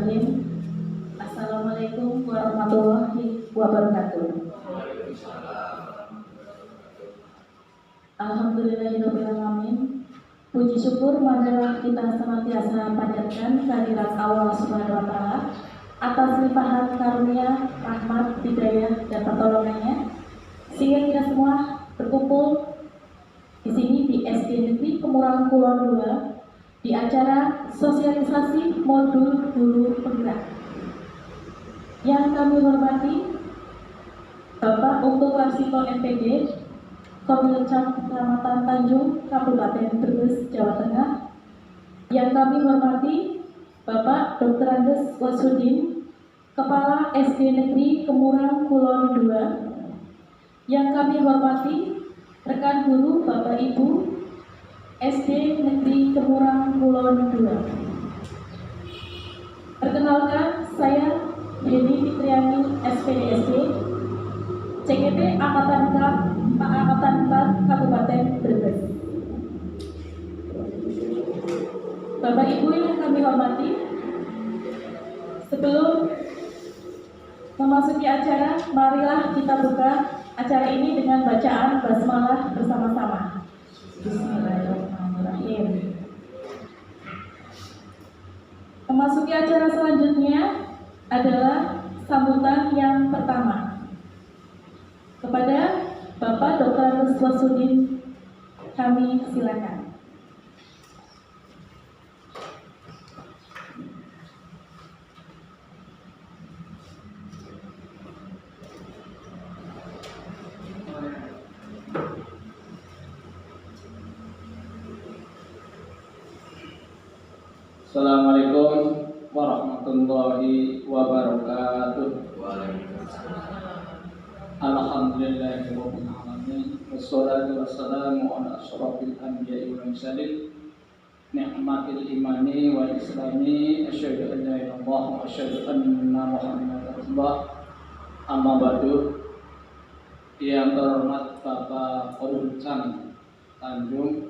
Bismillahirrahmanirrahim. Assalamualaikum warahmatullahi wabarakatuh. Alhamdulillahirrahmanirrahim. Puji syukur marilah kita senantiasa panjatkan kehadirat Allah Subhanahu wa Ta'ala atas limpahan karunia, rahmat, hidayah, dan pertolongannya, sehingga kita semua berkumpul di sini di SD Negeri Kemurahan Kulon 2 di acara sosialisasi modul guru penggerak. Yang kami hormati Bapak Unggu Warsito MPD, Koramil-Cam Kecamatan Tanjung, Kabupaten Brebes, Jawa Tengah. Yang kami hormati Bapak Dr. Andes Wasudin, Kepala SD Negeri Kemurahan Kulon 2. Yang kami hormati rekan guru Bapak Ibu SD Negeri Kemurahan Kulon 2. Perkenalkan, saya Yeni Fitriani SPDSD, CGT Angkatan 4 Kabupaten Brebes. Bapak Ibu yang kami hormati, sebelum memasuki acara, marilah kita buka acara ini dengan bacaan basmalah bersama-sama. Bismillahirrahmanirrahim. Memasuki acara selanjutnya adalah sambutan yang pertama. Kepada Bapak Dr. Andes Wasudin, kami silakan. Assalamualaikum warahmatullahi wabarakatuh. Alhamdulillahirabbil alamin. Wassalatu wassalamu ala asyrafil anbiya'i wal mursalin. Ni'matil imani wal islami. Asyhadu an la ilaha illallah wa asyhadu anna Muhammadar rasulullah. Amma ba'du. Yang terhormat Bapak Koramil-Cam Tanjung,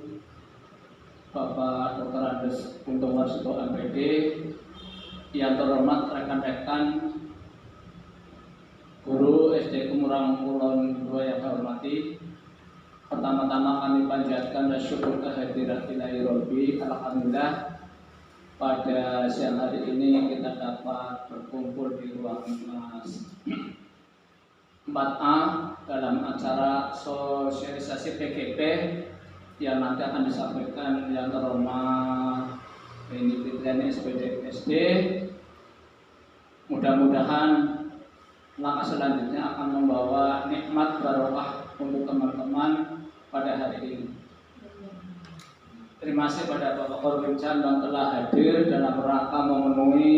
Bapak Dr. Andes Warsito MPD, yang terhormat rekan-rekan guru SD Kemurahan Kulon 2 yang saya hormati. Pertama-tama kami panjatkan syukur kehadirat Ilahi Rabbi. Alhamdulillah pada siang hari ini kita dapat berkumpul di ruang kelas 4A dalam acara sosialisasi PGP yang nanti akan disampaikan yang terhormat Yeni Fitriani SPDSD. Mudah-mudahan langkah selanjutnya akan membawa nikmat barokah untuk teman-teman pada hari ini. Terima kasih pada Bapak Koramil-Cam yang telah hadir dalam rangka memenuhi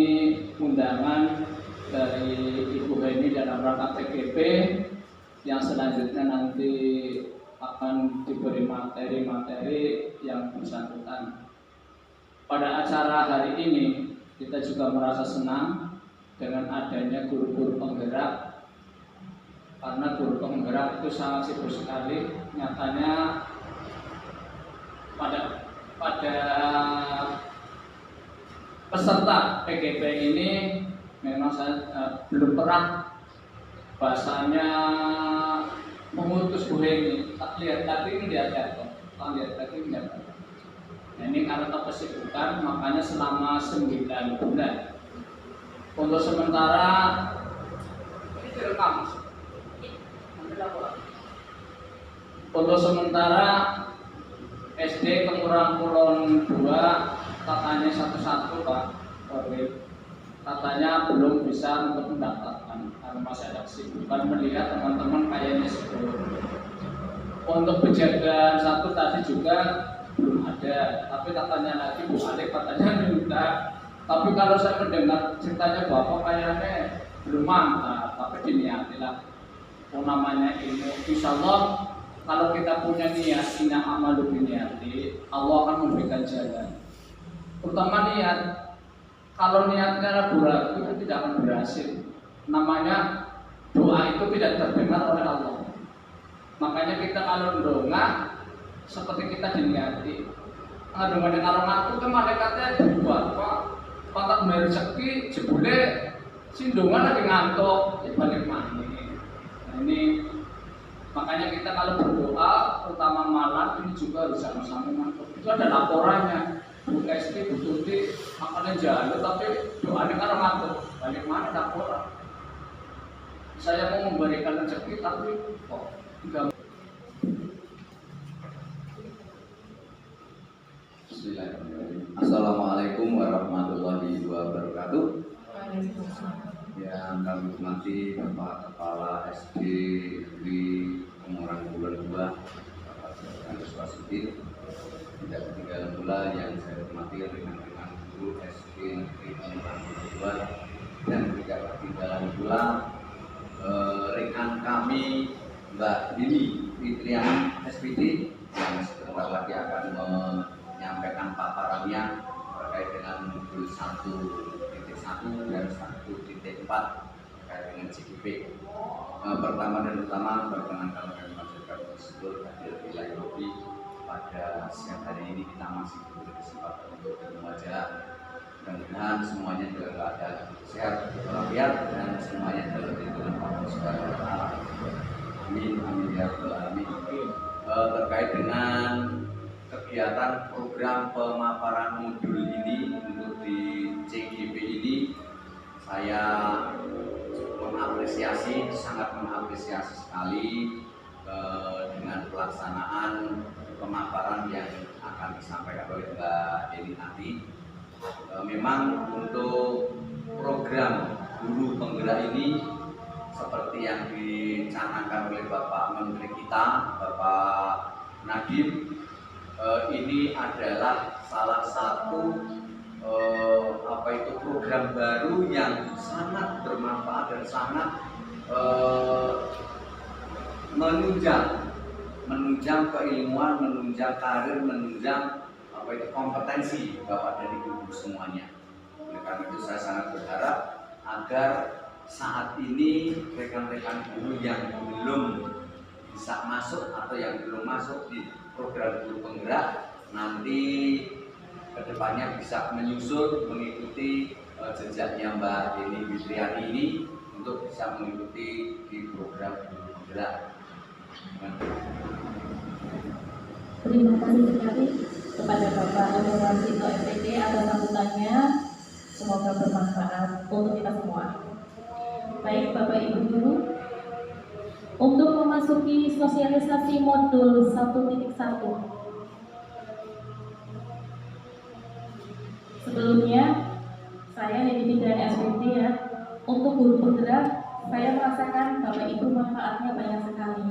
undangan dari Ibu Heni dalam rangka PGP yang selanjutnya nanti akan diberi materi-materi yang bersangkutan. Pada acara hari ini kita juga merasa senang dengan adanya guru-guru penggerak, karena guru penggerak itu sangat sibuk sekali. Nyatanya pada peserta PGP ini memang saya belum pernah bahasanya mengutus Bu Heni, tak lihat lagi melihat. Nah, ini karena kesibukan, makanya selama 9 bulan. Untuk sementara ini direkam. Untuk sementara SD Kemurahan Kulon 2 katanya satu-satu Pak Korwil, katanya belum bisa untuk mendaftarkan karena masih ada kesibukan. Melihat teman-teman kayaknya sibuk. Untuk penjagaan satu tadi juga belum ada, tapi katanya lagi Bu Alif katanya minta. Tapi kalau saya mendengar ceritanya Bapak kayaknya belum mantap, tapi diniatilah. Namanya ilmu, insya Allah kalau kita punya niat, inna amalu biniati, Allah akan memberikan jalan. Terutama niat. Kalau niatnya ragu-ragu itu tidak akan berhasil. Namanya doa itu tidak terdengar oleh Allah. Makanya kita kalau doa seperti kita diniati. Dengan kalau ngaku itu malaikatnya dibuat Pak. kotak bayar rezeki jebule sindungan lagi ngantuk ya balik mana. Nah, ini makanya kita kalau berdoa terutama malam ini juga harus sama-sama ngantuk. Itu ada laporannya. Bu Esti, Bu Tuti makannya jalur tapi doanya karena ngantuk. Balik mana laporan? Saya mau memberikan rezeki tapi kok enggak. Bismillahirrahmanirrahim. Assalamualaikum warahmatullahi wabarakatuh. Yang kami hormati Bapak Kepala SD Negeri Kemurang Kulon 2, Bapak Agus Wasidin. Tidak ketinggalan pula yang saya hormati rekan-rekan guru SD Negeri Kemurang Kulon 2, dan tidak ketinggalan pula rekan kami Mbak Dini Fitriani SPD yang sebentar lagi akan menyampaikan paparannya terkait dengan modul 1.1 dan 1.4 terkait dengan CGP. Pertama dan utama perkenankan kami masyarakat tersebut hadir di live lobby pada siang hari ini. Kita masih diberi kesempatan untuk bertemu aja. Mudah-mudahan semuanya dalam keadaan sehat walafiat dan semuanya dalam lindungan Allah Subhanahu wa taala. Amin amin ya rabbal alamin. Terkait dengan kegiatan program pemaparan modul ini untuk di CGP ini, saya mengapresiasi, sangat mengapresiasi sekali dengan pelaksanaan pemaparan yang akan disampaikan oleh Mbak Deni nanti. Memang untuk program guru penggerak ini seperti yang dicanangkan oleh Bapak Menteri kita, Bapak Nadiem, ini adalah salah satu program baru yang sangat bermanfaat dan sangat menunjang keilmuan, menunjang karir, menunjang kompetensi Bapak dan Ibu semuanya. Oleh karena itu saya sangat berharap agar saat ini rekan-rekan guru yang belum bisa masuk atau yang belum masuk di program guru penggerak nanti kedepannya bisa menyusul mengikuti jejaknya Mbak Deni Fitriani ini untuk bisa mengikuti di program guru penggerak. Terima kasih sekali kepada Bapak Emerantino SPD atas sambutannya. Semoga bermanfaat untuk kita semua. Baik Bapak Ibu Guru, untuk memasuki sosialisasi modul 1.1. Sebelumnya, saya Deni Fitriani SPD ya. Untuk guru penggerak, saya merasakan Bapak Ibu manfaatnya banyak sekali.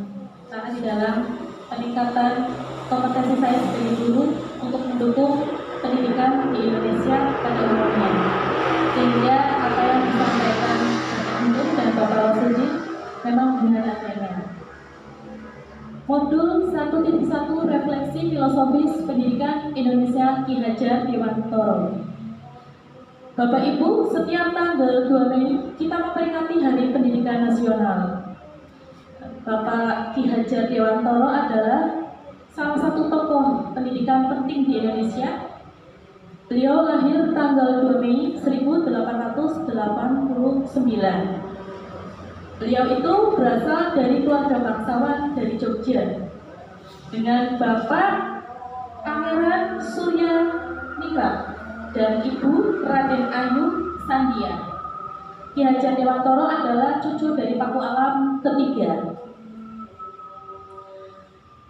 Karena di dalam peningkatan kompetensi saya sebagai guru untuk mendukung pendidikan di Indonesia pada umumnya. Sehingga apa yang disampaikan Bapak Guru dan Bapak Wasudi memang benar adanya. Modul 1.1 Refleksi Filosofis Pendidikan Indonesia Ki Hajar Dewantoro. Bapak Ibu, setiap tanggal 2 Mei kita memperingati Hari Pendidikan Nasional. Bapak Ki Hajar Dewantoro adalah salah satu tokoh pendidikan penting di Indonesia. Beliau lahir tanggal 2 Mei 1889. Beliau itu berasal dari keluarga bangsawan dari Jogja dengan Bapak Pangeran Surya Ningrat dan Ibu Raden Ayu Sandia. Ki Hajar Dewantoro adalah cucu dari Paku Alam ketiga.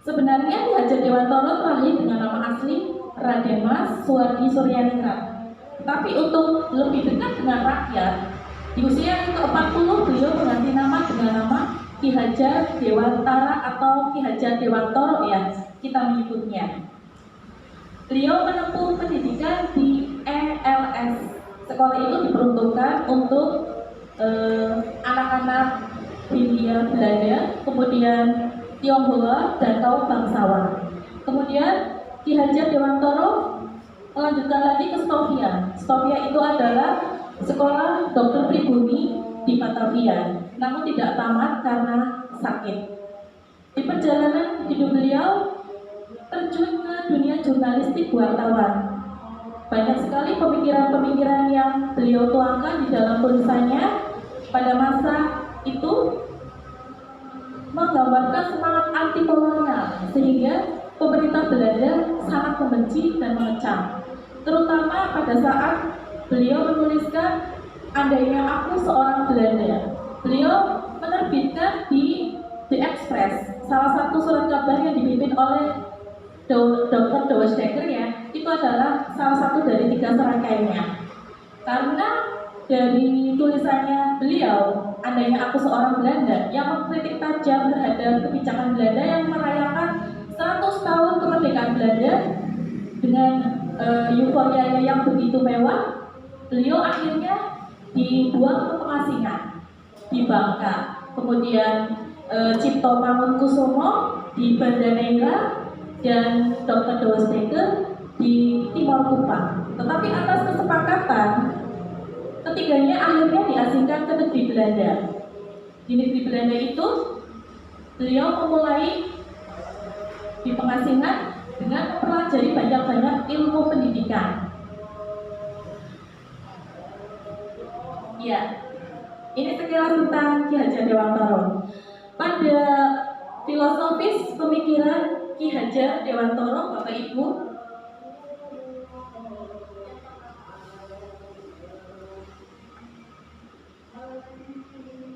Sebenarnya Ki Hajar Dewantoro terlahir dengan nama asli Raden Mas Suwardi Suryaningrat. Tapi untuk lebih dekat dengan rakyat, di usia yang ke-40 beliau mengganti nama dengan nama Ki Hajar Dewantara atau Ki Hajar Dewantoro ya kita menyebutnya. Beliau menempuh pendidikan di ELS. Sekolah itu diperuntukkan untuk anak-anak Hindia Belanda, kemudian Tionghoa dan kaum bangsawan. Kemudian Ki Hajar Dewantoro melanjutkan lagi ke Stovia. Stovia itu adalah sekolah dokter pribumi di Batavia, namun tidak tamat karena sakit. Di perjalanan hidup beliau terjun ke dunia jurnalistik wartawan. Banyak sekali pemikiran-pemikiran yang beliau tuangkan di dalam tulisannya pada masa itu menggambarkan semangat anti kolonial, sehingga pemerintah Belanda sangat membenci dan mengecam. Terutama pada saat beliau menuliskan andainya aku seorang Belanda. Beliau menerbitkan di The Express, salah satu surat kabar yang dipimpin oleh Dr. Douwesdekker ya, itu adalah salah satu dari 3 serangkainya. Karena dari tulisannya beliau, andainya aku seorang Belanda, yang mengkritik tajam terhadap kebijakan Belanda yang merayakan 100 tahun kemerdekaan Belanda dengan euforianya yang begitu mewah, beliau akhirnya dibuang ke pengasingan di Bangka. Kemudian Cipto Mangunkusumo di Banda Neira dan Dr. Douwesdekker di Timor Kupang. Tetapi atas kesepakatan, ketiganya akhirnya diasingkan ke negeri Belanda. Di negeri Belanda itu, beliau memulai di pengasingan dengan mempelajari banyak-banyak ilmu pendidikan. Ya, ini sekilas tentang Ki Hajar Dewantara. Pada filosofis pemikiran Ki Hajar Dewantara, Bapak Ibu,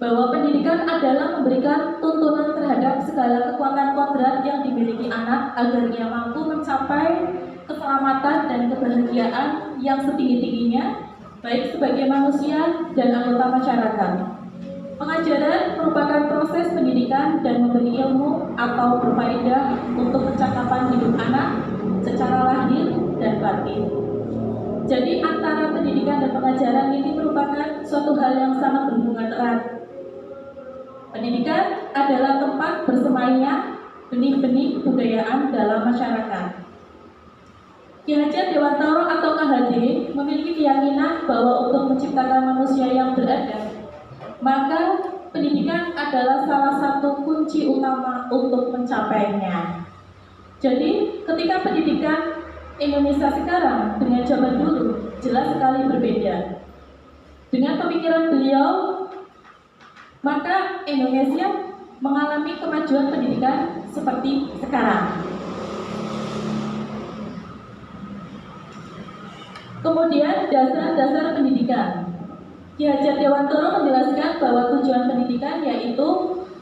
bahwa pendidikan adalah memberikan tuntunan terhadap segala kekuatan kodrat yang dimiliki anak agar ia mampu mencapai keselamatan dan kebahagiaan yang setinggi-tingginya, baik sebagai manusia dan anggota masyarakat. Pengajaran merupakan proses pendidikan dan memberi ilmu atau berfaedah untuk pencakapan hidup anak secara lahir dan batin. Jadi antara pendidikan dan pengajaran ini merupakan suatu hal yang sangat berhubungan erat. Pendidikan adalah tempat bersemainya benih-benih kebudayaan dalam masyarakat. Ki Hajar Dewantara atau KHD memiliki keyakinan bahwa untuk menciptakan manusia yang beradab, maka pendidikan adalah salah satu kunci utama untuk mencapainya. Jadi, ketika pendidikan Indonesia sekarang dengan zaman dulu jelas sekali berbeda. Dengan pemikiran beliau, maka Indonesia mengalami kemajuan pendidikan seperti sekarang. Kemudian dasar-dasar pendidikan. Ki Hajar Dewantara menjelaskan bahwa tujuan pendidikan yaitu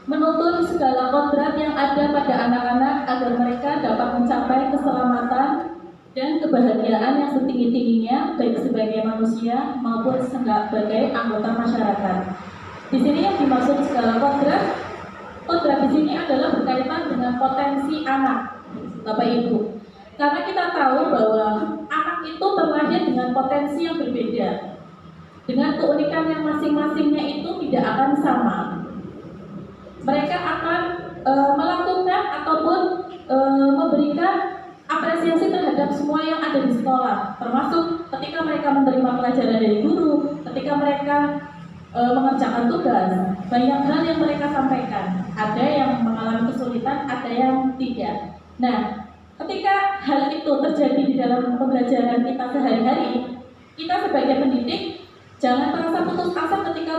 menuntun segala kodrat yang ada pada anak-anak agar mereka dapat mencapai keselamatan dan kebahagiaan yang setinggi-tingginya baik sebagai manusia maupun sebagai anggota masyarakat. Di sini yang dimaksud segala kodrat di sini adalah berkaitan dengan potensi anak, Bapak Ibu. Karena kita tahu bahwa anak itu terlahir dengan potensi yang berbeda, dengan keunikan yang masing-masingnya itu tidak akan sama. Mereka akan melakukan ataupun memberikan apresiasi terhadap semua yang ada di sekolah, termasuk ketika mereka menerima pelajaran dari guru, ketika mereka mengerjakan tugas, banyak hal yang mereka sampaikan. Ada yang mengalami kesulitan, ada yang tidak. Nah, ketika hal itu terjadi di dalam pembelajaran kita sehari-hari, kita sebagai pendidik jangan merasa putus asa ketika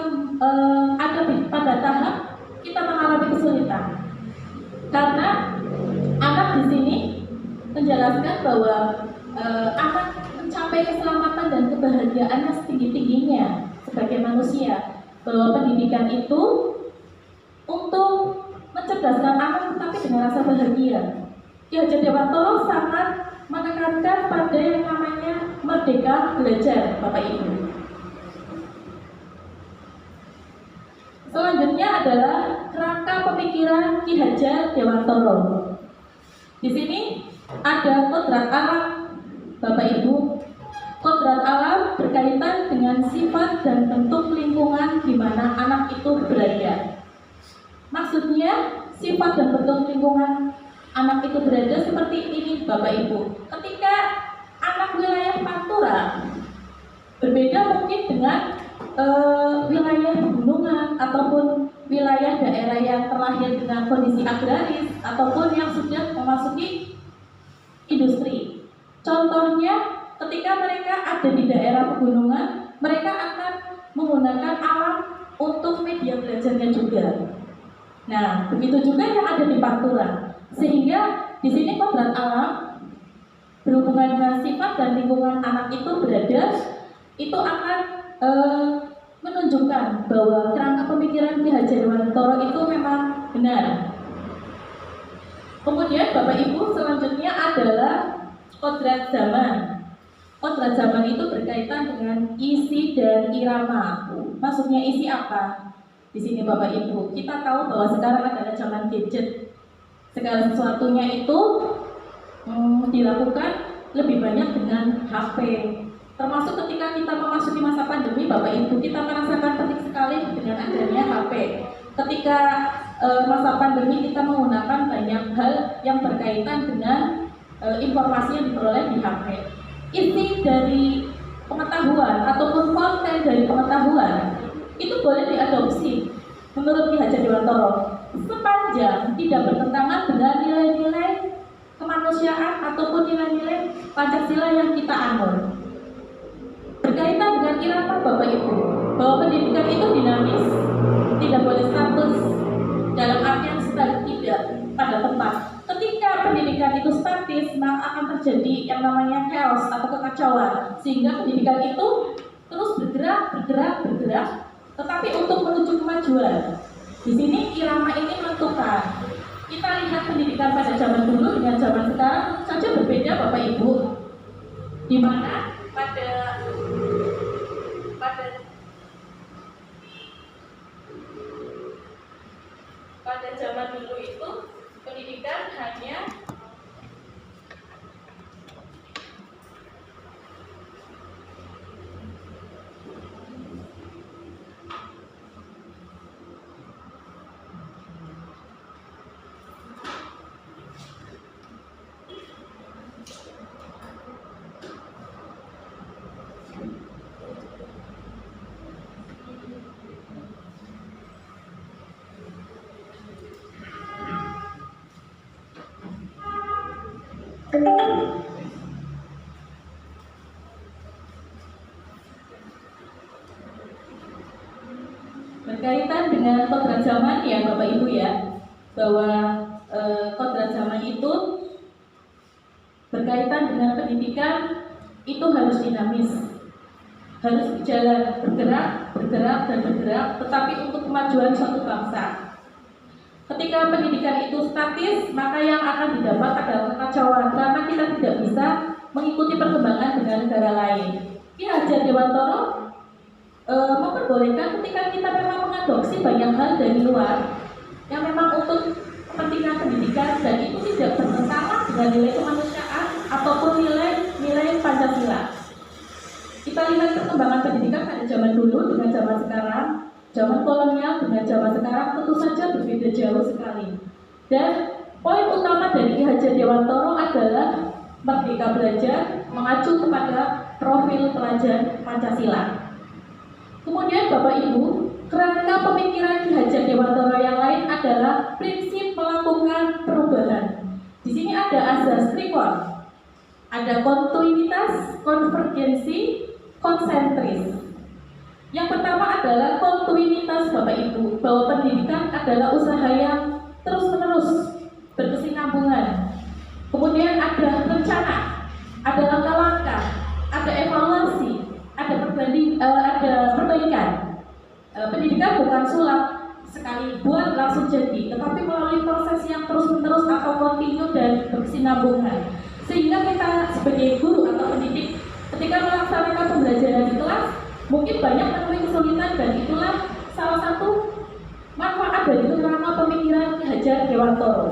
ada pada tahap kita mengalami kesulitan. Karena anak di sini menjelaskan bahwa anak mencapai keselamatan dan kebahagiaan yang setinggi-tingginya sebagai manusia, bahwa pendidikan itu untuk mencerdaskan anak tetapi dengan rasa bahagia. Ki Hajar Dewantara sangat menekankan pada yang namanya merdeka belajar, Bapak Ibu. Selanjutnya adalah kerangka pemikiran Ki Hajar Dewantara. Di sini ada kodrat alam, Bapak Ibu. Kodrat alam berkaitan dengan sifat dan bentuk lingkungan di mana anak itu berada. Maksudnya, sifat dan bentuk lingkungan anak itu berada seperti ini, Bapak Ibu. Ketika anak wilayah Pantura berbeda mungkin dengan wilayah pegunungan ataupun wilayah daerah yang terlahir dengan kondisi agraris ataupun yang sudah memasuki industri. Contohnya, ketika ketika mereka ada di daerah pegunungan, mereka akan menggunakan alam untuk media belajarnya juga. Nah, begitu juga yang ada di Pantura. Sehingga di sini kodrat alam berhubungan dengan sifat dan lingkungan anak itu berada, itu akan menunjukkan bahwa kerangka pemikiran Ki Hajar Dewantara itu memang benar. Kemudian Bapak Ibu, selanjutnya adalah kodrat zaman. Kodrat zaman itu berkaitan dengan isi dan irama. Maksudnya isi apa? Di sini Bapak Ibu, kita tahu bahwa sekarang adalah zaman gadget. Segala sesuatunya itu dilakukan lebih banyak dengan HP. Termasuk ketika kita memasuki masa pandemi, Bapak Ibu, kita merasakan penting sekali dengan adanya HP. Ketika masa pandemi, kita menggunakan banyak hal yang berkaitan dengan informasi yang diperoleh di HP. Isi dari pengetahuan ataupun konten dari pengetahuan itu boleh diadopsi menurut Ki Hajar Dewantara sepanjang tidak bertentangan dengan nilai-nilai kemanusiaan ataupun nilai-nilai Pancasila yang kita anut. Berkaitan dengan irama Bapak Ibu, bahwa pendidikan itu dinamis, tidak boleh status dalam artian tidak pada tempat. Ketika pendidikan itu statis, maka akan terjadi yang namanya chaos atau kekacauan, sehingga pendidikan itu terus bergerak, tetapi untuk menuju kemajuan. Di sini irama ini menentukan. Kita lihat pendidikan pada zaman dulu dengan zaman sekarang saja berbeda Bapak Ibu. Di mana pada zaman dulu itu pendidikan hanya berkaitan dengan kodrat zaman ya Bapak Ibu ya, bahwa kodrat zaman itu berkaitan dengan pendidikan itu harus dinamis, harus berjalan, bergerak, tetapi untuk kemajuan suatu bangsa. Ketika pendidikan itu statis, maka yang akan didapat adalah kekacauan karena kita tidak bisa mengikuti perkembangan dengan negara lain. Ki Hajar Dewantara memperbolehkan ketika kita memang mengadopsi banyak hal dari luar yang memang untuk kepentingan pendidikan dan itu tidak bertentangan dengan nilai kemanusiaan ataupun nilai Pancasila. Kita lihat perkembangan pendidikan pada zaman dulu dengan zaman sekarang, zaman kolonial dengan zaman sekarang tentu saja berbeda jauh sekali. Dan poin utama dari Ki Hajar Dewantara adalah merdeka belajar mengacu kepada profil pelajar Pancasila. Kemudian Bapak Ibu, kerangka pemikiran Ki Hajar Dewantara yang lain adalah prinsip melakukan perubahan. Di sini ada azas trikon, ada kontinuitas, konvergensi, konsentris. Yang pertama adalah kontinuitas Bapak Ibu, bahwa pendidikan adalah usaha yang terus-menerus berkesinambungan. Kemudian ada rencana, ada langkah-langkah, ada evaluasi, ada perbaikan. Pendidikan bukan sulap sekali buat langsung jadi, tetapi melalui proses yang terus-menerus atau kontinu dan berkesinambungan. Sehingga kita sebagai guru atau pendidik ketika melaksanakan pembelajaran di kelas mungkin banyak menemui kesulitan, dan itulah salah satu manfaat dari kerangka pemikiran Ki Hajar Dewantara.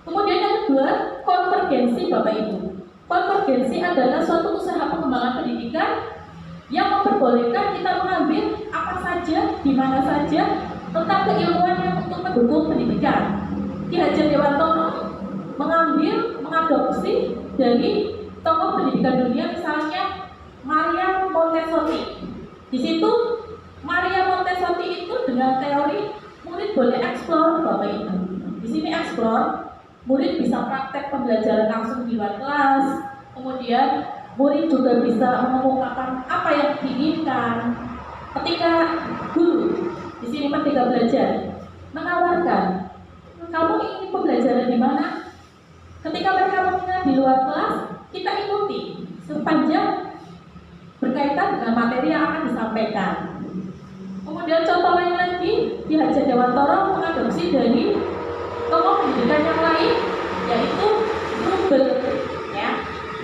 Kemudian yang kedua, konvergensi Bapak Ibu. Konvergensi adalah suatu usaha pengembangan pendidikan yang memperbolehkan kita mengambil apa saja, di mana saja tentang keilmuan yang untuk mendukung pendidikan. Ki Hajar Dewantara mengadopsi dari tokoh pendidikan dunia, misalnya Maria Montessori. Di situ Maria Montessori itu dengan teori murid boleh eksplor Bapak Ibu. Di sini eksplor, murid bisa praktek pembelajaran langsung di luar kelas, kemudian murid juga bisa mengemukakan apa yang diinginkan. Ketika guru di sini Merdeka Belajar menawarkan, kamu ingin pembelajaran di mana? Ketika mereka meminta di luar kelas, kita ikuti sepanjang berkaitan dengan materi yang akan disampaikan. Kemudian contoh lain lagi, Ki Hajar Dewantara mengadopsi dari tokoh pendidikan yang lain, yaitu Froebel. Ya,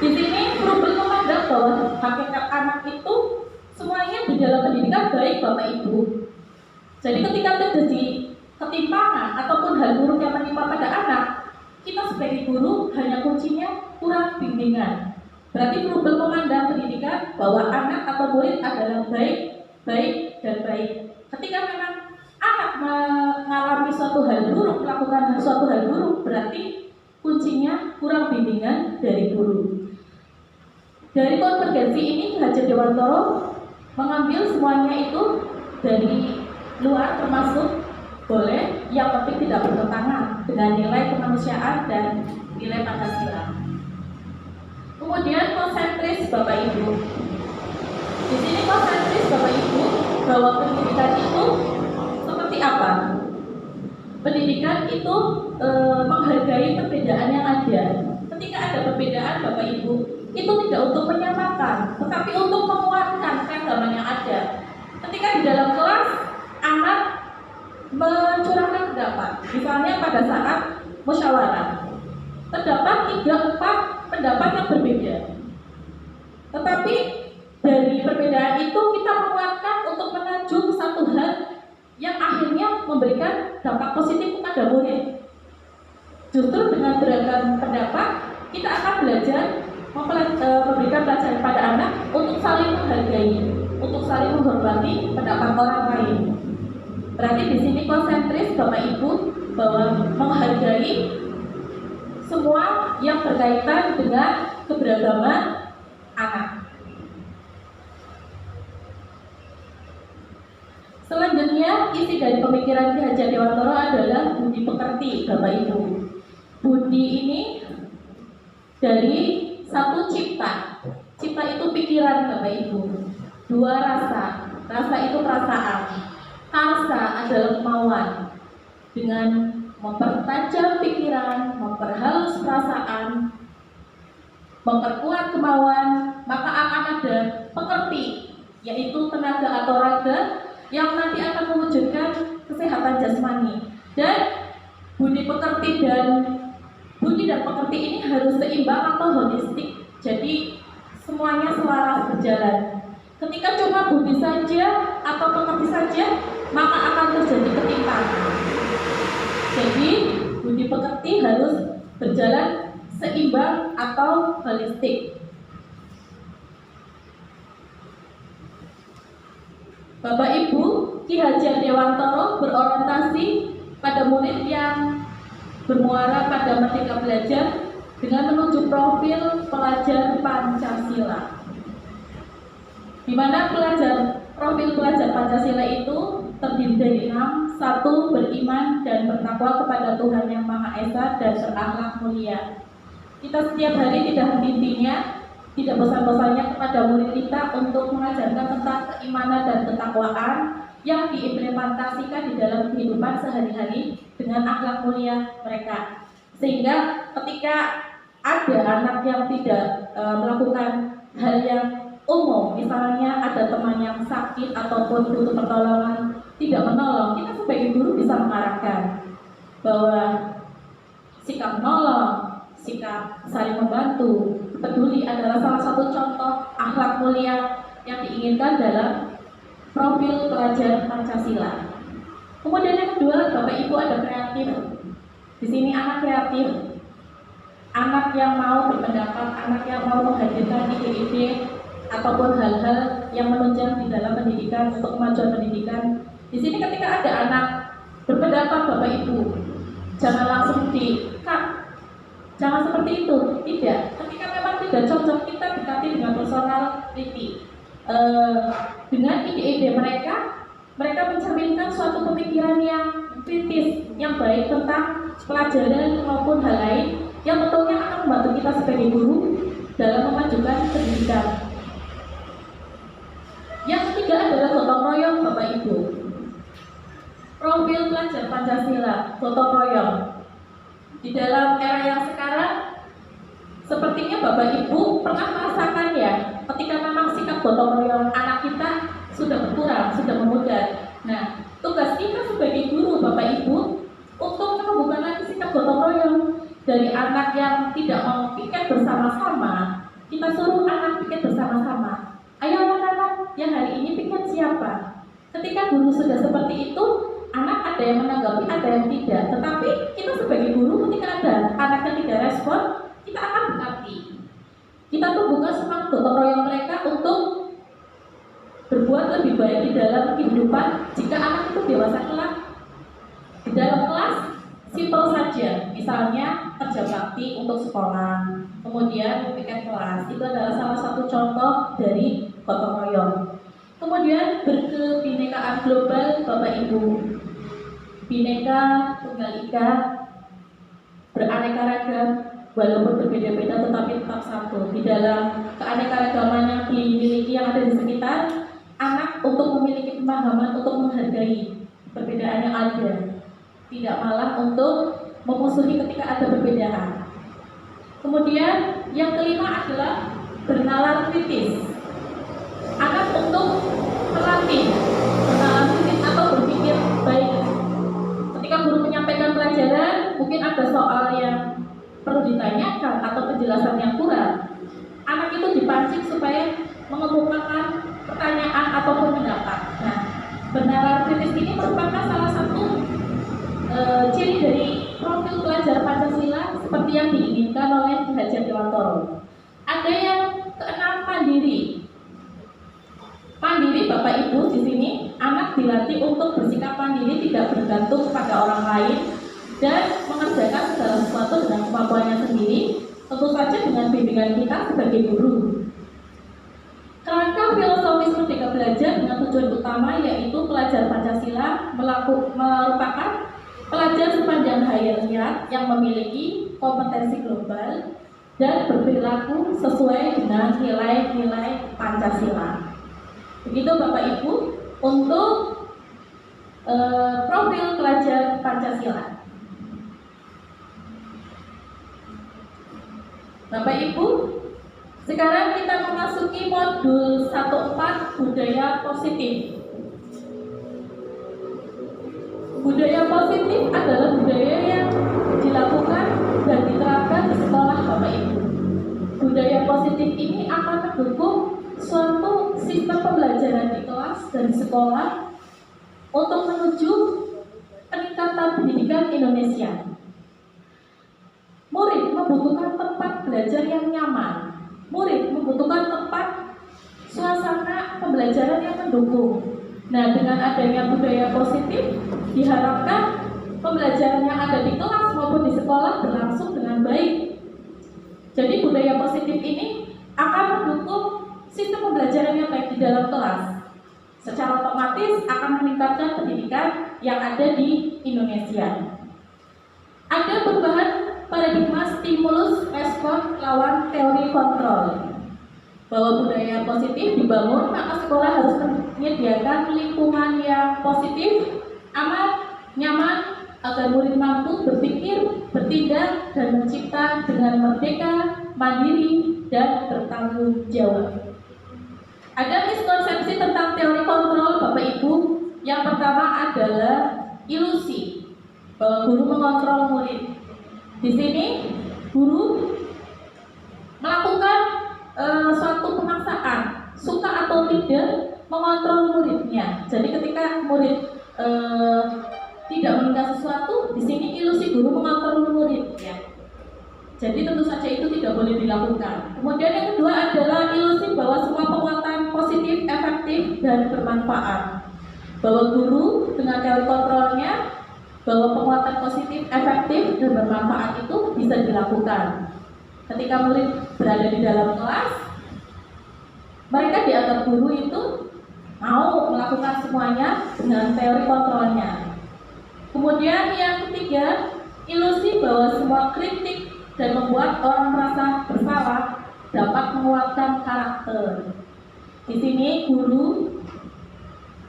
di sini Froebel memandang bahwa hakikat anak itu semuanya di dalam pendidikan baik Bapak Ibu. Jadi ketika terjadi ketimpangan ataupun hal buruk yang menimpa pada anak, kita sebagai guru hanya kuncinya kurang bimbingan. Berarti Froebel memandang pendidikan bahwa anak atau murid adalah baik, dan baik. Ketika memang anak mengalami suatu hal buruk, melakukan suatu hal buruk, berarti kuncinya kurang bimbingan dari guru. Dari konvergensi ini, Ki Hajar Dewantara mengambil semuanya itu dari luar, termasuk boleh, yang penting tidak bertentangan dengan nilai kemanusiaan dan nilai Pancasila. Kemudian konsentris Bapak Ibu. Di sini konsentris Bapak Ibu bahwa pendidikan itu seperti apa? Pendidikan itu menghargai perbedaan yang ada. Ketika ada perbedaan Bapak Ibu, itu tidak untuk menyamakan, tetapi untuk menguatkan keragaman yang ada. Ketika di dalam kelas anak mencurahkan pendapat, misalnya pada saat musyawarah, terdapat 3-4 pendapat yang berbeda. Tetapi dari perbedaan itu kita menguatkan untuk menuju satu hal yang akhirnya memberikan dampak positif kepada murid. Justru dengan beragam pendapat, kita akan belajar memberikan pelajaran pada anak untuk saling menghargai, untuk saling menghormati pendapat orang lain. Berarti di sini konsentris Bapak Ibu bahwa menghargai semua yang berkaitan dengan keberagaman anak. Selanjutnya, isi dari pemikiran Ki Hajar Dewantara adalah budi pekerti Bapak Ibu. Budi ini dari satu cipta. Cipta itu pikiran Bapak Ibu. 2 rasa. Rasa itu perasaan. Karsa adalah kemauan. Dengan mempertajam pikiran, memperhalus perasaan, memperkuat kemauan, maka akan ada pekerti, yaitu tenaga atau raga yang nanti akan mewujudkan kesehatan jasmani. Dan budi pekerti dan pekerti ini harus seimbang atau holistik. Jadi semuanya selaras berjalan. Ketika cuma budi saja atau pekerti saja, maka akan terjadi ketimpangan. Jadi budi pekerti harus berjalan seimbang atau holistik. Bapak Ibu, Ki Hajar Dewantara berorientasi pada murid yang bermuara pada Merdeka Belajar dengan menuju profil pelajar Pancasila. Di mana profil pelajar Pancasila itu terdiri dari 6. 1. Beriman dan bertakwa kepada Tuhan Yang Maha Esa dan berakhlak mulia. Kita setiap hari tidak henti-hentinya, tidak bosan-bosannya kepada murid kita untuk mengajarkan tentang keimanan dan ketakwaan yang diimplementasikan di dalam kehidupan sehari-hari dengan akhlak mulia mereka. Sehingga ketika ada anak yang tidak melakukan hal yang umum, misalnya ada teman yang sakit ataupun butuh pertolongan, tidak menolong, kita sebagai guru bisa mengarahkan bahwa sikap menolong, sikap saling membantu, peduli adalah salah satu contoh akhlak mulia yang diinginkan dalam profil pelajar Pancasila. Kemudian yang kedua, Bapak Ibu, ada kreatif. Di sini anak kreatif, anak yang mau berpendapat, anak yang mau menghadirkan ide-ide ataupun hal-hal yang menunjang di dalam pendidikan untuk kemajuan pendidikan. Di sini ketika ada anak berpendapat Bapak Ibu, jangan langsung di-cut, jangan seperti itu, tidak. Ketika memang tidak cocok, kita dekati dengan personality, dengan ide-ide mereka mencerminkan suatu pemikiran yang kritis, yang baik tentang pelajaran maupun hal lain yang tentunya akan membantu kita sebagai guru dalam memajukan pendidikan. Yang ketiga adalah gotong royong Bapak Ibu. Profil pelajar Pancasila, gotong royong. Di dalam era yang sekarang, sepertinya Bapak Ibu pernah merasakan ya, ketika memang sikap gotong royong anak kita sudah berkurang, sudah memudar. Nah, tugas kita sebagai guru Bapak Ibu untuk menumbuhkan lagi sikap gotong royong. Dari anak yang tidak mau piket bersama-sama, kita suruh anak piket bersama-sama. Ayo anak-anak, yang hari ini piket siapa? Ketika guru sudah seperti itu, anak ada yang menanggapi, ada yang tidak. Tetapi kita sebagai guru ketika ada anak yang tidak respon, kita akan berarti. Kita tumbuhkan semangat gotong royong mereka untuk berbuat lebih baik di dalam kehidupan. Jika anak itu dewasa kelak, di dalam kelas simpel saja, misalnya kerja bakti untuk sekolah, kemudian piket kelas, itu adalah salah satu contoh dari gotong royong. Kemudian berkebinekaan global Bapak Ibu, bineka tunggal ika, beraneka ragam, walaupun berbeda-beda tetapi tetap satu. Di dalam keanekaragaman yang dimiliki yang ada di sekitar, anak untuk memiliki pemahaman untuk menghargai perbedaan yang ada, tidak malah untuk memusuhi ketika ada perbedaan. Kemudian yang kelima adalah bernalar kritis. Anak untuk melatih bernalar kritis atau berpikir baik. Ketika guru menyampaikan pelajaran, mungkin ada soal yang perlu ditanyakan atau penjelasan yang kurang. Anak itu dipancing supaya mengemukakan pertanyaan ataupun pendapat. Nah, bernalar kritis ini merupakan salah satu ciri dari profil pelajar Pancasila seperti yang diinginkan oleh Ki Hajar Dewantoro. Ada yang keenam, mandiri. Mandiri Bapak Ibu, di sini anak dilatih untuk bersikap mandiri, tidak bergantung kepada orang lain dan mengerjakan segala sesuatu dengan kemampuannya sendiri, tentu saja dengan bimbingan kita sebagai guru. Kerangka filosofis Merdeka Belajar dengan tujuan utama yaitu pelajar Pancasila merupakan pelajar sepanjang hayat yang memiliki kompetensi global dan berperilaku sesuai dengan nilai-nilai Pancasila. Begitu Bapak Ibu untuk profil pelajar Pancasila. Bapak Ibu, sekarang kita memasuki modul 1.4 budaya positif. Budaya positif adalah budaya yang dilakukan dan diterapkan di sekolah Bapak Ibu. Budaya positif ini akan mendukung suatu sistem pembelajaran di kelas dan di sekolah untuk menuju peningkatan pendidikan Indonesia. Murid membutuhkan tempat belajar yang nyaman. Murid membutuhkan tempat suasana pembelajaran yang mendukung. Nah, dengan adanya budaya positif, diharapkan pembelajaran yang ada di kelas maupun di sekolah berlangsung dengan baik. Jadi budaya positif ini akan mendukung sistem pembelajaran yang baik di dalam kelas. Secara otomatis akan meningkatkan pendidikan yang ada di Indonesia. Ada perubahan paradigma stimulus respon lawan teori kontrol. Bahwa budaya positif dibangun, maka sekolah harus menyediakan lingkungan yang positif, aman, nyaman, agar murid mampu berpikir, bertindak, dan mencipta dengan merdeka, mandiri, dan bertanggung jawab. Ada miskonsepsi tentang teori kontrol Bapak Ibu. Yang pertama adalah ilusi bahwa guru mengontrol murid. Di sini guru melakukan suatu pemaksaan, suka atau tidak, mengontrol muridnya. Jadi ketika murid tidak menginginkan sesuatu, di sini ilusi guru mengontrol muridnya. Jadi tentu saja itu tidak boleh dilakukan. Kemudian yang kedua adalah ilusi bahwa semua penguatan positif, efektif, dan bermanfaat. Bahwa guru dengan teori kontrolnya, bahwa penguatan positif, efektif, dan bermanfaat itu bisa dilakukan. Ketika murid berada di dalam kelas, mereka dianggap guru itu mau melakukan semuanya dengan teori kontrolnya. Kemudian yang ketiga, ilusi bahwa semua kritik dan membuat orang merasa bersalah dapat menguatkan karakter. Di sini guru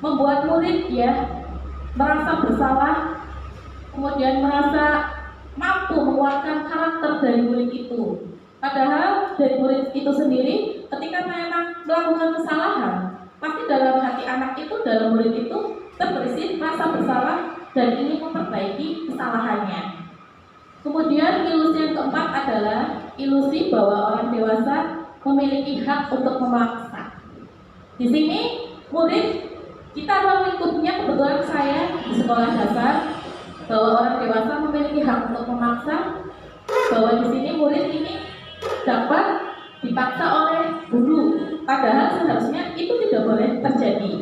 membuat murid ya merasa bersalah, kemudian merasa mampu menguatkan karakter dari murid itu. Padahal dari murid itu sendiri ketika memang melakukan kesalahan, pasti dalam hati anak itu, dalam murid itu terberisi rasa bersalah dan ingin memperbaiki kesalahannya. Kemudian ilusi yang keempat adalah ilusi bahwa orang dewasa memiliki hak untuk memaksa. Di sini murid kita mengikutnya, kebetulan saya di sekolah dasar, bahwa orang dewasa memiliki hak untuk memaksa, bahwa di sini murid ini dapat dipaksa oleh guru, padahal seharusnya itu tidak boleh terjadi.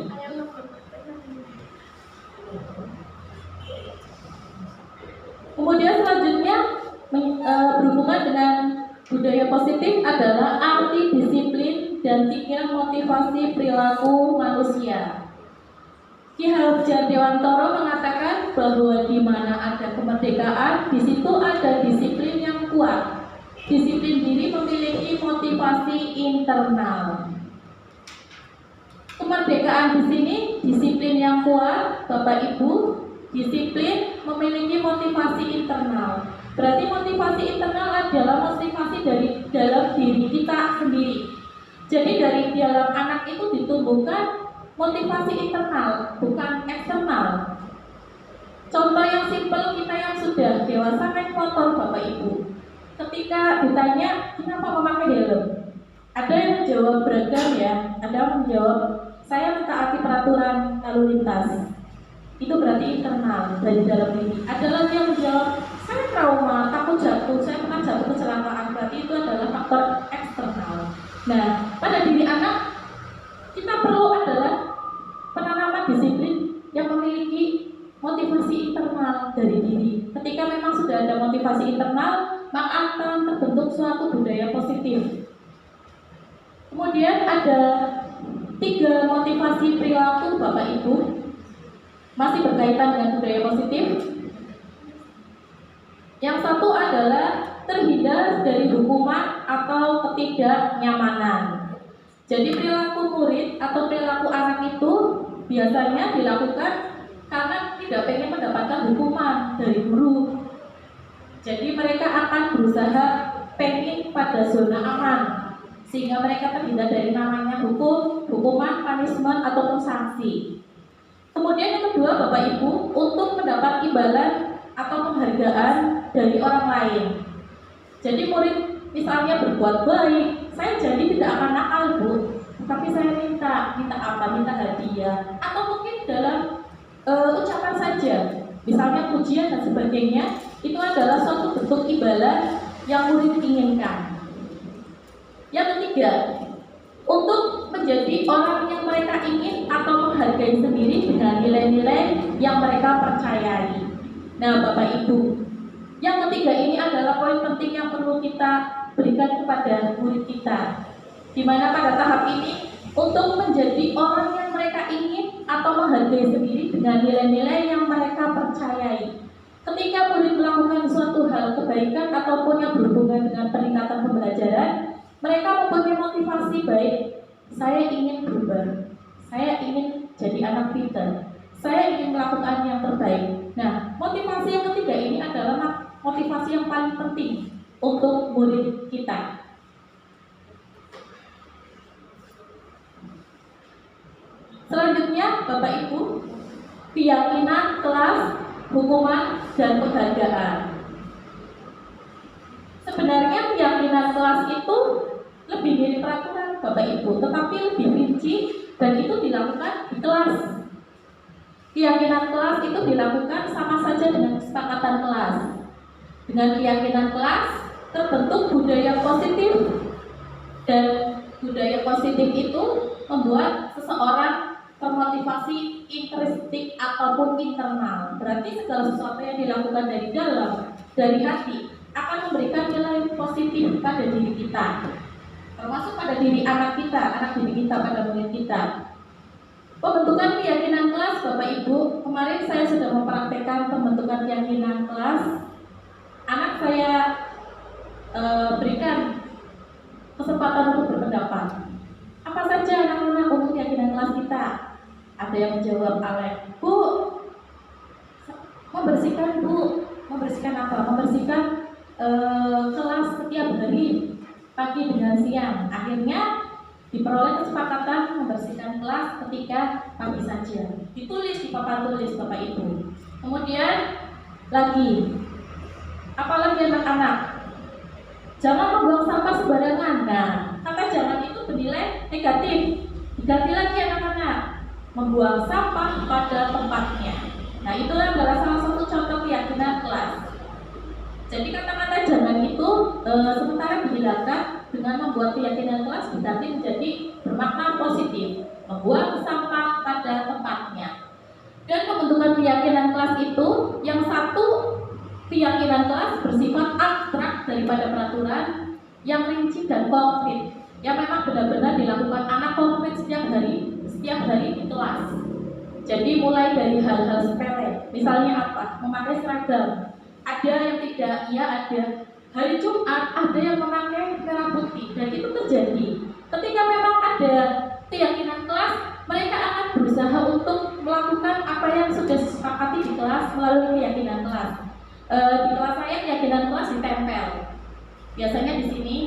Kemudian selanjutnya berhubungan dengan budaya positif adalah arti disiplin dan 3 motivasi perilaku manusia. Ki Hajar Dewantoro mengatakan bahwa di mana ada kemerdekaan, di situ ada disiplin yang kuat. Disiplin diri memiliki motivasi internal. Kemerdekaan di sini disiplin yang kuat, Bapak Ibu. Disiplin memiliki motivasi internal. Berarti motivasi internal adalah motivasi dari dalam diri kita sendiri. Jadi dari dalam anak itu ditumbuhkan motivasi internal, bukan eksternal. Contoh yang simpel, kita yang sudah dewasa naik motor, Bapak Ibu. Ketika ditanya kenapa memakai helm, ada yang menjawab beragam ya. Ada yang menjawab saya mentaati peraturan lalu lintas. Itu berarti internal dari dalam diri. Ada lagi yang menjawab saya trauma, takut jatuh, saya pernah jatuh kecelakaan. Berarti itu adalah faktor eksternal. Nah, pada diri anak kita perlu adalah penanaman disiplin yang memiliki motivasi internal dari diri. Ketika memang sudah ada motivasi internal, maka akan terbentuk suatu budaya positif. Kemudian ada 3 motivasi perilaku Bapak Ibu, masih berkaitan dengan budaya positif. Yang satu adalah terhindar dari hukuman atau ketidaknyamanan. Jadi perilaku murid atau perilaku anak itu biasanya dilakukan karena tidak pengen mendapatkan hukuman dari guru. Jadi mereka akan berusaha pengen pada zona aman, sehingga mereka terhindar dari namanya hukuman, punishment ataupun sanksi. Kemudian yang kedua Bapak Ibu, untuk mendapat imbalan atau penghargaan dari orang lain. Jadi murid misalnya berbuat baik, saya jadi tidak akan nakal Bu, tapi saya minta apa? Minta hadiah, atau mungkin dalam ucapan saja, misalnya pujian dan sebagainya, itu adalah suatu bentuk imbalan yang murid inginkan. Yang ketiga, untuk menjadi orang yang mereka ingin atau menghargai sendiri dengan nilai-nilai yang mereka percayai. Nah Bapak Ibu, yang ketiga ini adalah poin penting yang perlu kita berikan kepada murid kita, di mana pada tahap ini untuk menjadi orang yang mereka ingin atau menghargai sendiri dengan nilai-nilai yang mereka percayai. Ketika murid melakukan suatu hal kebaikan ataupun yang berhubungan dengan peningkatan pembelajaran, mereka mempunyai motivasi baik. Saya ingin berubah, saya ingin jadi anak pintar, saya ingin melakukan yang terbaik. Nah, motivasi yang ketiga ini adalah motivasi yang paling penting untuk murid kita. Selanjutnya, Bapak Ibu, keyakinan, kelas, hukuman, dan penghargaan. Sebenarnya keyakinan kelas itu lebih dari peraturan Bapak Ibu, tetapi lebih rinci dan itu dilakukan di kelas. Keyakinan kelas itu dilakukan sama saja dengan kesepakatan kelas. Dengan keyakinan kelas terbentuk budaya positif, dan budaya positif itu membuat seseorang termotivasi intrinsik ataupun internal. Berarti segala sesuatu yang dilakukan dari dalam, dari hati, akan memberikan nilai positif pada diri kita, termasuk pada diri anak kita, anak didik kita, pada murid kita. Pembentukan keyakinan kelas, Bapak Ibu, kemarin saya sudah mempraktekkan pembentukan keyakinan kelas. Anak saya berikan kesempatan untuk berpendapat. Apa saja anak-anak untuk keyakinan kelas kita? Ada yang menjawab Alek, Bu, membersihkan Bu, membersihkan apa? Membersihkan kelas setiap hari, pagi dengan siang. Akhirnya diperoleh kesepakatan membersihkan kelas ketika pagi saja. Ditulis di papan tulis Bapak Ibu. Kemudian lagi, apalagi anak-anak, jangan membuang sampah sembarangan. Nah, kata jangan itu bernilai negatif. Diganti lagi anak-anak, membuang sampah pada tempatnya. Nah, itulah adalah salah satu contoh keyakinan kelas. Jadi kata-kata jangan itu sementara dihilangkan dengan membuat keyakinan kelas diganti menjadi bermakna positif, membuang sampah pada tempatnya. Dan pembentukan keyakinan kelas itu, yang satu keyakinan kelas bersifat abstrak daripada peraturan, yang rinci dan konkret, yang memang benar-benar dilakukan anak konkret setiap hari di kelas. Jadi mulai dari hal-hal sepele, misalnya apa? Memakai seragam. Ada yang tidak, ya ada. Hari Jumat ada yang memakai merah putih, dan itu terjadi. Ketika memang ada keyakinan kelas, mereka akan berusaha untuk melakukan apa yang sudah disepakati di kelas melalui keyakinan kelas. Di kelas saya keyakinan kelas ditempel. Biasanya di sini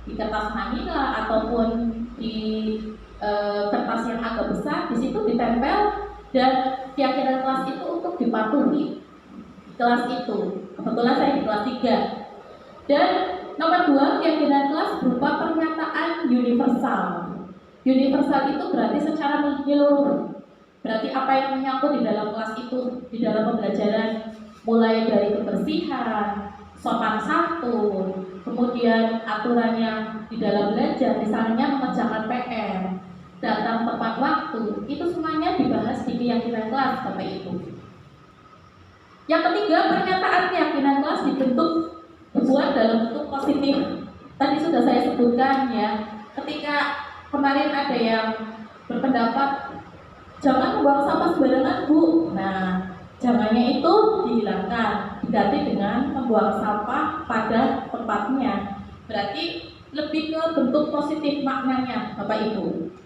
di kertas manila ataupun di kertas yang agak besar, di situ ditempel, dan keyakinan kelas itu untuk dipatuhi. Kelas itu, kebetulan saya di kelas 3. Dan nomor 2, keyakinan kelas berupa pernyataan universal. Universal itu berarti secara menyeluruh. Berarti apa yang menyangkut di dalam kelas itu, di dalam pembelajaran, mulai dari kebersihan, sopan santun, kemudian aturan yang di dalam belajar, misalnya mengerjakan PR, datang tepat waktu, itu semuanya dibahas di keyakinan kelas Bapak Ibu. Yang ketiga, pernyataan keyakinan kelas dibuat dalam bentuk positif. Tadi sudah saya sebutkan ya, ketika kemarin ada yang berpendapat jangan membuang sampah sembarangan Bu. Nah, jangannya itu dihilangkan, diganti dengan membuang sampah pada tempatnya. Berarti lebih ke bentuk positif maknanya Bapak Ibu.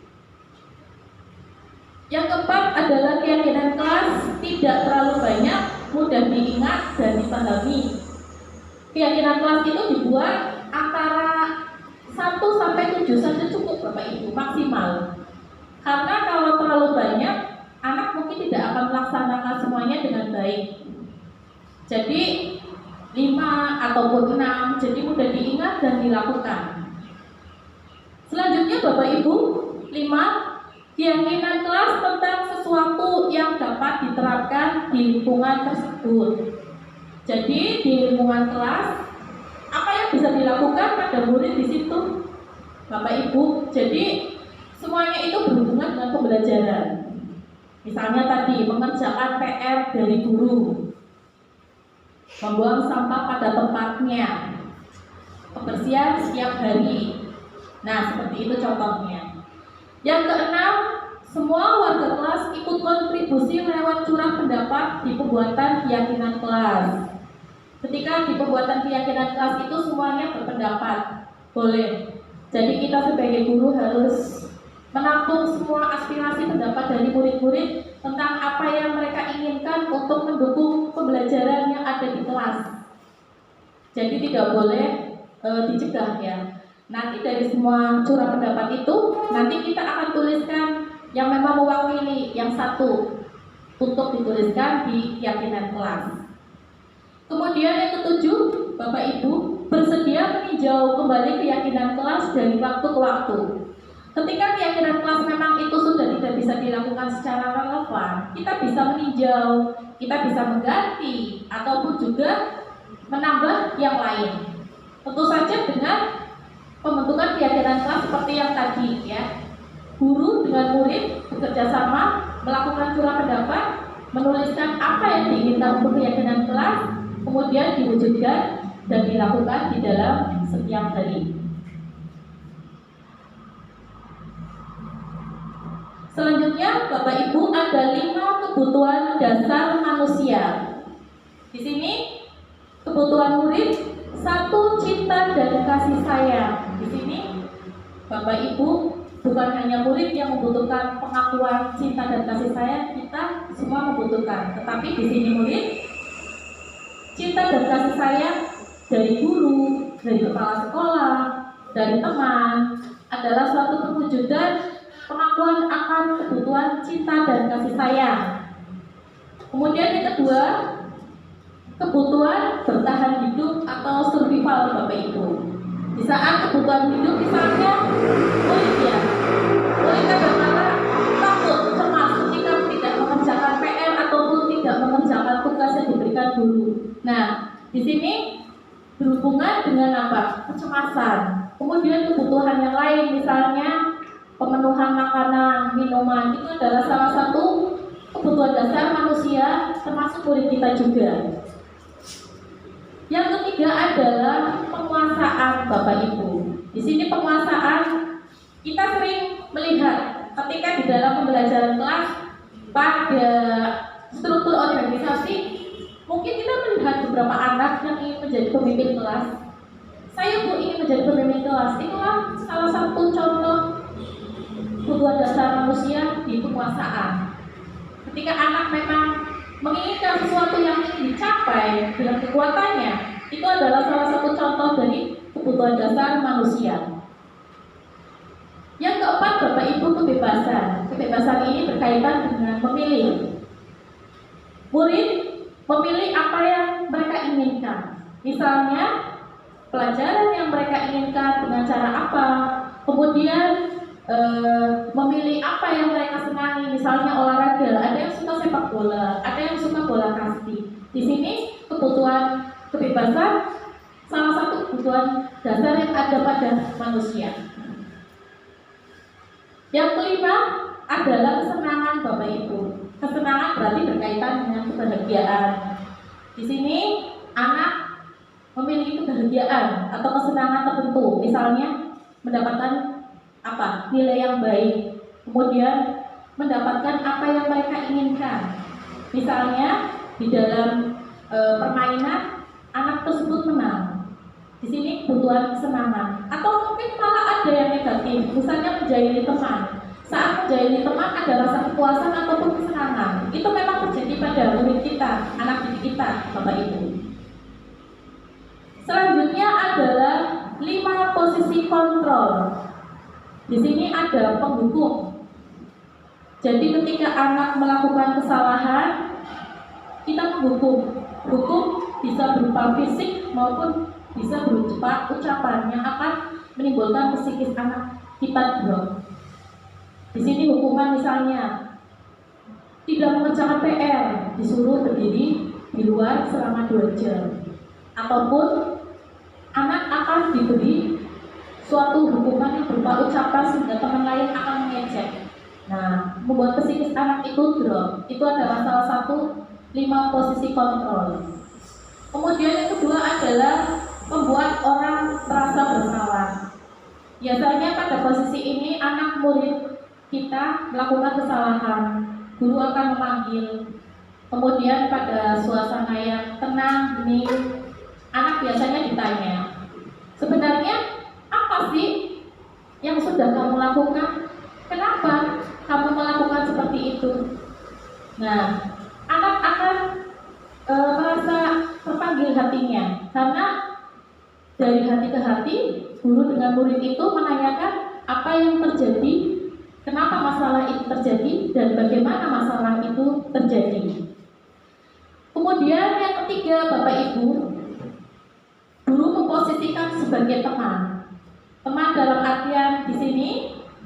Yang keempat adalah keyakinan kelas tidak terlalu banyak, mudah diingat dan dipahami. Keyakinan kelas itu dibuat antara 1 sampai 7 saja cukup Bapak Ibu, maksimal. Karena kalau terlalu banyak, anak mungkin tidak akan melaksanakan semuanya dengan baik. Jadi 5 ataupun 6, jadi mudah diingat dan dilakukan. Selanjutnya Bapak Ibu, 5, keyakinan kelas tentang sesuatu yang dapat diterapkan di lingkungan tersebut. Jadi di lingkungan kelas, apa yang bisa dilakukan pada murid di situ, Bapak Ibu? Jadi semuanya itu berhubungan dengan pembelajaran. Misalnya tadi mengerjakan PR dari guru, membuang sampah pada tempatnya, kebersihan setiap hari. Nah, seperti itu contohnya. Yang keenam, semua warga kelas ikut kontribusi lewat curah pendapat di pembuatan keyakinan kelas. Ketika di pembuatan keyakinan kelas itu semuanya berpendapat, boleh. Jadi kita sebagai guru harus menampung semua aspirasi pendapat dari murid-murid tentang apa yang mereka inginkan untuk mendukung pembelajaran yang ada di kelas. Jadi tidak boleh dicegah ya. Nanti dari semua curah pendapat itu, nanti kita akan tuliskan yang memang mewakili yang satu untuk dituliskan di keyakinan kelas. Kemudian yang ketujuh, Bapak Ibu, bersedia meninjau kembali keyakinan kelas dari waktu ke waktu. Ketika keyakinan kelas memang itu sudah tidak bisa dilakukan secara relevan, kita bisa meninjau, kita bisa mengganti, ataupun juga menambah yang lain. Tentu saja dengan pembentukan keyakinan kelas seperti yang tadi ya. Guru dengan murid bekerja sama, melakukan curah pendapat, menuliskan apa yang diinginkan untuk keyakinan kelas, kemudian diwujudkan dan dilakukan di dalam setiap hari. Selanjutnya, Bapak Ibu, ada 5 kebutuhan dasar manusia. Di sini kebutuhan murid, 1, cinta dan kasih sayang. Di sini Bapak Ibu, bukan hanya murid yang membutuhkan pengakuan cinta dan kasih sayang, kita semua membutuhkan. Tetapi di sini murid, cinta dan kasih sayang dari guru, dari kepala sekolah, dari teman adalah suatu perwujudan pengakuan akan kebutuhan cinta dan kasih sayang. Kemudian yang kedua, kebutuhan bertahan hidup atau survival Bapak Ibu. Di saat kebutuhan hidup misalnya murid kadang-kala takut, cemas ketika tidak mengerjakan PR ataupun tidak mengerjakan tugas yang diberikan guru. Nah, di sini berhubungan dengan apa? Kecemasan. Kemudian kebutuhan yang lain misalnya pemenuhan makanan, minuman, itu adalah salah satu kebutuhan dasar manusia termasuk murid kita juga. Yang ketiga adalah penguasaan Bapak Ibu. Di sini penguasaan kita sering melihat ketika di dalam pembelajaran kelas pada struktur organisasi, mungkin kita melihat beberapa anak yang ingin menjadi pemimpin kelas. Saya ingin menjadi pemimpin kelas. Itulah salah satu contoh kebutuhan dasar manusia di penguasaan. Ketika anak memang menginginkan sesuatu yang ingin dicapai dengan kekuatannya, itu adalah salah satu contoh dari kebutuhan dasar manusia. Yang keempat, Bapak Ibu, kebebasan. Kebebasan ini berkaitan dengan memilih. Murid memilih apa yang mereka inginkan. Misalnya, pelajaran yang mereka inginkan dengan cara apa, kemudian memilih apa yang mereka senangi, misalnya olahraga, ada yang suka sepak bola, ada yang suka bola kasti. Di sini kebutuhan kebebasan salah satu kebutuhan dasar yang ada pada manusia. Yang kelima adalah kesenangan Bapak Ibu. Kesenangan berarti berkaitan dengan kebahagiaan. Di sini anak memiliki kebahagiaan atau kesenangan tertentu, misalnya mendapatkan nilai yang baik, kemudian mendapatkan apa yang mereka inginkan. Misalnya di dalam permainan anak tersebut menang. Di sini kebutuhan kesenangan. Atau mungkin malah ada yang negatif, misalnya menjahili teman. Saat menjahili teman ada rasa kepuasan ataupun kesenangan. Itu memang terjadi pada murid kita, anak didik kita, Bapak Ibu. Selanjutnya adalah 5 posisi kontrol. Di sini ada penghukum. Jadi ketika anak melakukan kesalahan, kita menghukum. Hukum bisa berupa fisik maupun bisa berupa ucapan yang akan menimbulkan psikis anak kita drop. Di sini hukuman misalnya tidak mengerjakan PR, disuruh berdiri di luar selama 2 jam. Ataupun anak akan diberi suatu hukuman yang berupa ucapan sehingga teman lain akan mengejek. Nah, membuat psikis anak itu drop. Itu adalah salah satu 5 posisi kontrol. Kemudian yang kedua adalah membuat orang merasa bersalah. Biasanya pada posisi ini anak murid kita melakukan kesalahan, guru akan memanggil. Kemudian pada suasana yang tenang, hening, anak biasanya ditanya, sebenarnya apa sih yang sudah kamu lakukan? Kenapa kamu melakukan seperti itu? Nah, anak akan merasa terpanggil hatinya, karena dari hati ke hati guru dengan murid itu menanyakan apa yang terjadi, kenapa masalah itu terjadi, dan bagaimana masalah itu terjadi. Kemudian yang ketiga, Bapak Ibu, guru memposisikan sebagai teman. Teman dalam artian di sini,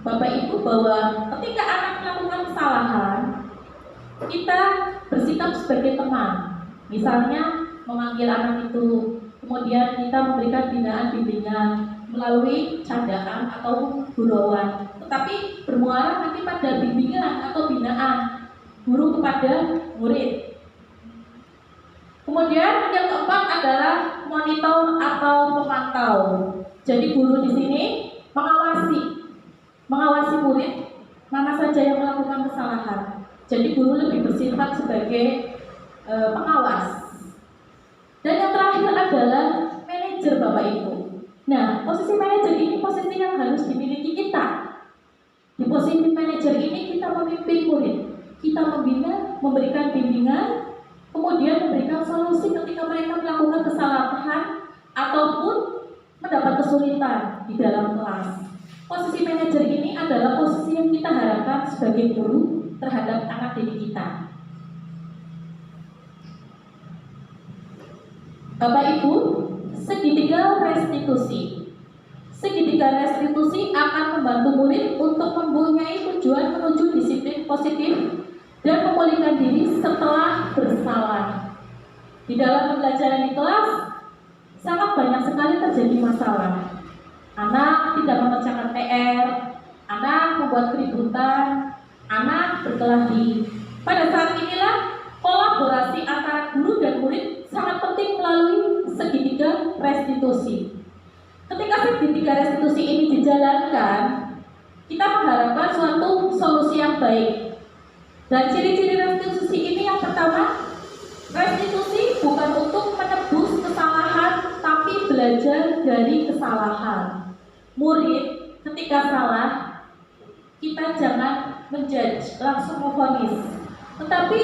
Bapak Ibu, bahwa ketika anak melakukan kesalahan, kita bersikap sebagai teman. Misalnya memanggil anak itu, kemudian kita memberikan binaan-bimbingan melalui candaan atau gurauan. Tetapi bermuara nanti pada bimbingan atau binaan guru kepada murid. Kemudian yang keempat adalah monitor atau pemantau. Jadi guru di sini mengawasi murid mana saja yang melakukan kesalahan. Jadi guru lebih bersifat sebagai pengawas. Dan yang terakhir adalah manajer Bapak Ibu. Nah, posisi manajer ini posisi yang harus dimiliki kita. Di posisi manajer ini kita memimpin murid, kita membina, memberikan bimbingan, kemudian memberikan solusi ketika mereka melakukan kesalahan ataupun mendapat kesulitan di dalam kelas. Posisi manajer ini adalah posisi yang kita harapkan sebagai guru terhadap anak didik kita. Bapak Ibu, segitiga restitusi. Segitiga restitusi akan membantu murid untuk mempunyai tujuan menuju disiplin positif dan memulihkan diri setelah bersalah. Di dalam pembelajaran di kelas, sangat banyak sekali terjadi masalah. Anak tidak mengerjakan PR, anak membuat keributan, anak berkelahi. Pada saat inilah kolaborasi antara guru dan murid sangat penting melalui segitiga restitusi. Ketika segitiga restitusi ini dijalankan, kita mengharapkan suatu solusi yang baik. Dan ciri-ciri restitusi ini yang pertama, restitusi bukan untuk menebus kesalahan, tapi belajar dari kesalahan. Murid ketika salah, kita jangan menjudge, langsung memvonis, tetapi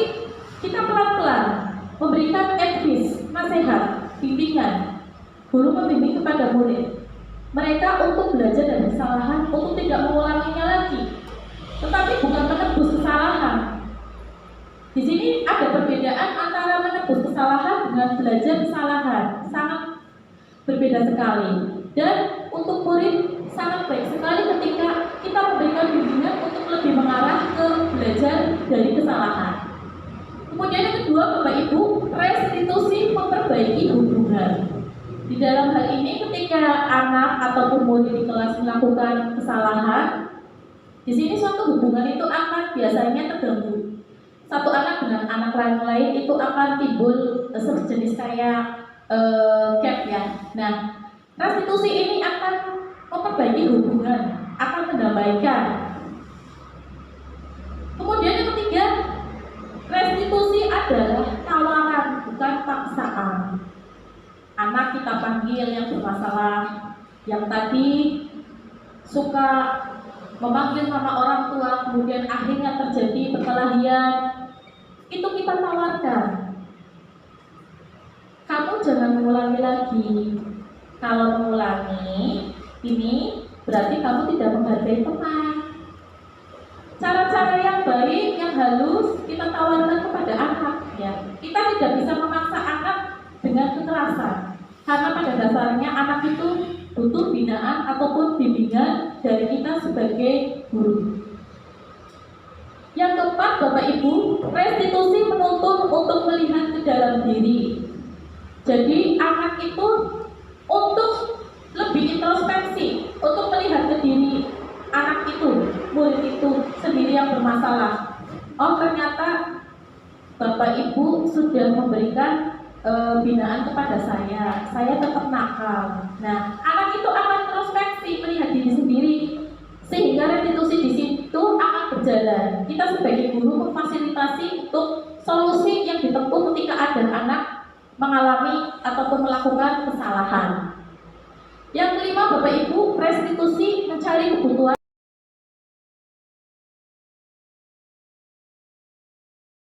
kita pelan-pelan memberikan advice, nasihat, bimbingan. Guru membimbing kepada murid mereka untuk belajar dari kesalahan, untuk tidak mengulanginya lagi, tetapi bukan menebus kesalahan. Di sini ada perbedaan antara menebus kesalahan dengan belajar kesalahan, sangat berbeda sekali. Dan untuk murid sangat baik sekali ketika kita memberikan bimbingan untuk lebih mengarah ke belajar dari kesalahan. Kemudian yang kedua, Bapak Ibu, restitusi memperbaiki hubungan. Di dalam hal ini ketika anak ataupun murid di kelas melakukan kesalahan, di sini suatu hubungan itu akan biasanya terganggu. Satu anak dengan anak lain itu akan timbul sejenis kayak gap ya. Nah, restitusi ini akan memperbaiki hubungan, akan mendamaikan. Kemudian yang ketiga, restitusi adalah tawaran, bukan paksaan. Anak kita panggil yang bermasalah, yang tadi suka memanggil nama orang tua, kemudian akhirnya terjadi perkelahian, itu kita tawarkan. Kamu jangan mengulangi lagi. Kalau mengulangi, ini berarti kamu tidak menghargai teman. Cara-cara yang baik, yang halus, kita tawarkan kepada anak. Ya, kita tidak bisa memaksa anak dengan kekerasan, karena pada dasarnya anak itu butuh binaan ataupun bimbingan dari kita sebagai guru. Yang keempat, Bapak Ibu, restitusi menuntut untuk melihat ke dalam diri. Jadi anak itu untuk lebih introspeksi, untuk melihat ke diri anak itu, murid itu sendiri yang bermasalah. Oh, ternyata Bapak Ibu sudah memberikan binaan kepada saya tetap nakal. Nah, anak itu akan introspeksi, melihat diri sendiri, sehingga restitusi di situ akan berjalan. Kita sebagai guru memfasilitasi untuk solusi yang ditempuh ketika ada anak mengalami ataupun melakukan kesalahan. Yang kelima, Bapak Ibu, restitusi